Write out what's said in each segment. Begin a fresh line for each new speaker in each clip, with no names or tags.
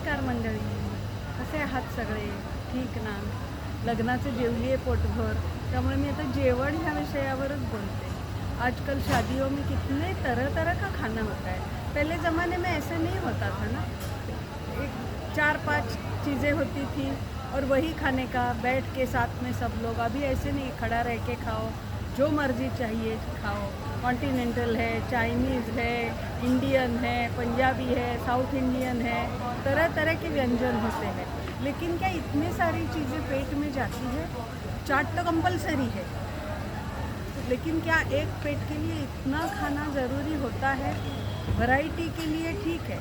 नमस्कार मंडळी, कसे आहात सगळे? ठीक ना? लग्नाचं जेवली आहे पोटभर, त्यामुळे मी आता जेवण ह्या विषयावरच बोलते। आजकल शादियों में कितने तरह तरह का खाना होता है। पहले ज़माने में ऐसे नहीं होता था ना, एक 4-5 चीज़ें होती थी और वही खाने का बैठ के साथ में सब लोग। अभी ऐसे नहीं खड़ा रह के खाओ, जो मर्जी चाहिए खाओ। कॉन्टिनेंटल है, चाइनीज़ है, इंडियन है, पंजाबी है, साउथ इंडियन है, तरह तरह के व्यंजन होते हैं। लेकिन क्या इतनी सारी चीज़ें पेट में जाती है? चाट तो कंपलसरी है, लेकिन क्या एक पेट के लिए इतना खाना ज़रूरी होता है? वैरायटी के लिए ठीक है,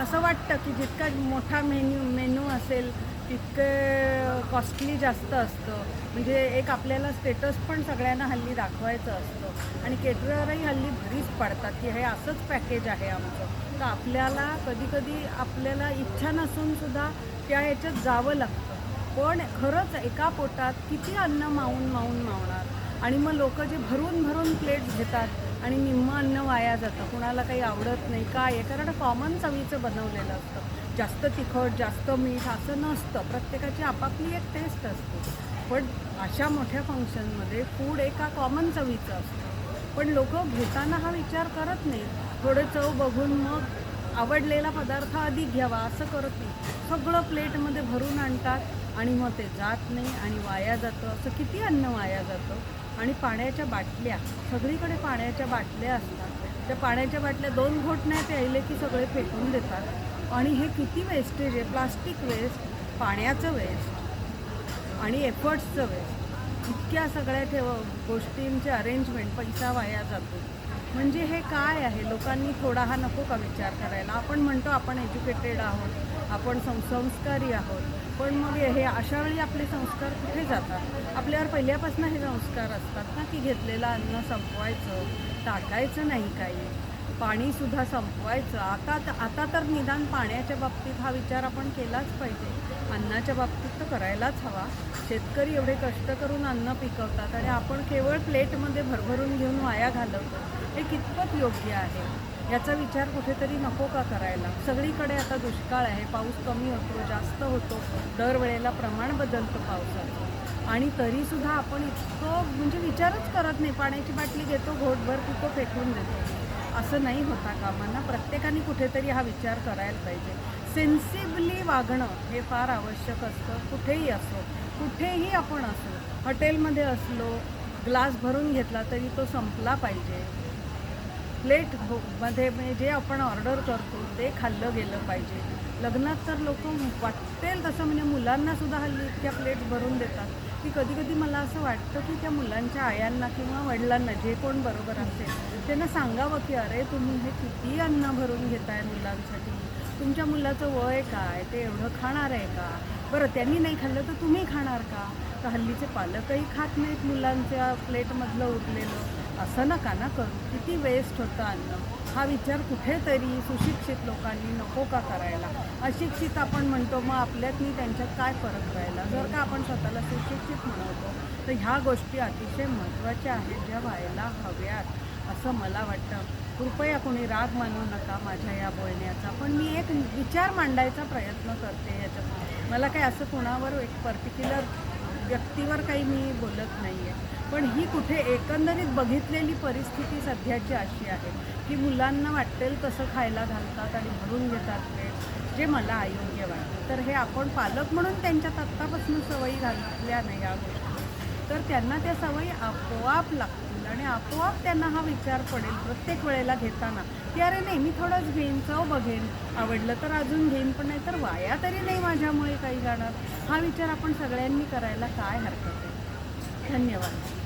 असं वाटतं की जितका मोठा मेनू असेल तितकं कॉस्टली जास्त असतं। म्हणजे एक आपल्याला स्टेटस पण सगळ्यांना हल्ली दाखवायचं असतं आणि केटररही हल्ली भरीच पाडतात की हे असंच पॅकेज आहे आमचं। तर आपल्याला कधी आपल्याला इच्छा नसूनसुद्धा त्या ह्याच्यात जावं लागतं। पण खरंच एका पोटात किती अन्न मावणार आणि मग लोकं जे भरून प्लेट्स घेतात आणि निम्मं अन्न वाया जातं, कुणाला काही आवडत नाही। काय आहे? कारण कॉमन चवीचं बनवलेलं असतं। जास्त तिखट, जास्त मीठ असं नसतं, प्रत्येकाची आपापली एक टेस्ट असते। पण अशा मोठ्या फंक्शनमध्ये फूड एका कॉमन चवीचं असतं, पण लोकं घेताना हा विचार करत नाहीत। थोडं चव बघून मग आवडलेला पदार्थ अधिक घ्यावा असं करत नाही, सगळं प्लेटमध्ये भरून आणतात आणि मग ते जात नाही आणि वाया जातं। असं किती अन्न वाया जातं। आणि पाण्याच्या बाटल्या, सगळीकडे पाण्याच्या बाटल्या असतात, त्या पाण्याच्या बाटल्या 2 घोट नाही प्यायले की सगळे फेकून देतात। आणि हे किती वेस्टेज आहे, प्लास्टिक वेस्ट, पाण्याचं वेस्ट आणि एफर्ट्सचं वेस्ट, इतक्या सगळ्या गोष्टींचे अरेंजमेंट, पैसा वाया जातो। म्हणजे हे काय आहे? लोकांनी थोडा हा नको का विचार करायला? आपण म्हणतो आपण एज्युकेटेड आहोत, आपण संस्कारी आहोत, पण मग हे अशा वेळी आपले संस्कार कुठे जातात? आपल्यावर पहिल्यापासून हे संस्कार असतात ना की घेतलेलं अन्न संपवायचं, टाकायचं नाही काही, पाणीसुद्धा संपवायचं। आता तर निदान पाण्याच्या बाबतीत हा विचार आपण केलाच पाहिजे, अन्नाच्या बाबतीत तर करायलाच हवा। शेतकरी एवढे कष्ट करून अन्न पिकवतात आणि आपण केवळ प्लेटमध्ये भरभरून घेऊन वाया घालवतो, हे कितपत योग्य आहे? याचा विचार कुठेतरी नको का करायला? सगळीकडे आता दुष्काळ आहे, पाऊस कमी होतो, जास्त होतो, दरवेळेला प्रमाण बदलतं पावसाचं, आणि तरीसुद्धा आपण इतकं म्हणजे विचारच करत नाही। पाण्याची बाटली घेतो, घोटभर पितो, फेकून देतो। असं नाही होता कामा नये। प्रत्येकाने कुठेतरी हा विचार करायला पाहिजे। सेन्सिबली वागणं हे फार आवश्यक असतं, कुठेही असो, कुठेही आपण असो। हॉटेलमध्ये असलो, ग्लास भरून घेतला तरी तो संपला पाहिजे। प्लेटमध्ये जे आपण ऑर्डर करतो ते खाल्लं गेलं पाहिजे। लग्नात तर लोक वाटेल तसं, म्हणजे मुलांनासुद्धा हल्ली इतक्या प्लेट्स भरून देतात की कधी मला असं वाटतं की त्या मुलांच्या आयांना किंवा वडिलांना, जे कोण बरोबर असेल, त्यांना सांगावं की अरे तुम्ही हे किती अन्न भरून घेताय मुलांसाठी, तुमच्या मुलाचं वय काय, ते एवढं खाणार आहे का? बरं त्यांनी नाही खाल्लं तर तुम्ही खाणार का? तर हल्लीचे पालकही खात नाहीत मुलांच्या प्लेटमधलं उरलेलं। असं नका ना करू, किती वेस्ट होतं अन्न। हा विचार कुठेतरी सुशिक्षित लोकांनी नको का करायला? अशिक्षित आपण म्हणतो, मग आपल्यातनी त्यांच्यात काय फरक राहिला? जर का आपण स्वतःला सुशिक्षित म्हणवतो तर ह्या गोष्टी अतिशय महत्त्वाच्या आहेत, ज्या व्हायला हव्यात असं मला वाटतं। कृपया कोणी राग मानू नका माझ्या या बोलण्याचा, पण मी एक विचार मांडायचा प्रयत्न करते याच्यात। मला काय असं कोणावर एक पर्टिक्युलर व्यक्तीवर काही मी बोलत नाही आहे, पण ही कुठे एकंदरीत बघितलेली परिस्थिती सध्याची अशी आहे की मुलांना वाटेल तसं खायला घालतात आणि भरून घेतात प्लेट, जे मला अयोग्य वाटतं। तर हे आपण पालक म्हणून त्यांच्यात आत्तापासून सवयी घातल्या नाही या गोष्टी, तर त्यांना त्या सवयी आपोआप लागतील आणि आपोआप त्यांना हा विचार पडेल प्रत्येक वेळेला घेताना की अरे नाही, मी थोडंच घेईन, चव बघेन, आवडलं तर अजून घेईन, पण नाही तर वाया तरी नाही माझ्यामुळे काही जाणार। हा विचार आपण सगळ्यांनी करायला काय हरकत आहे? धन्यवाद।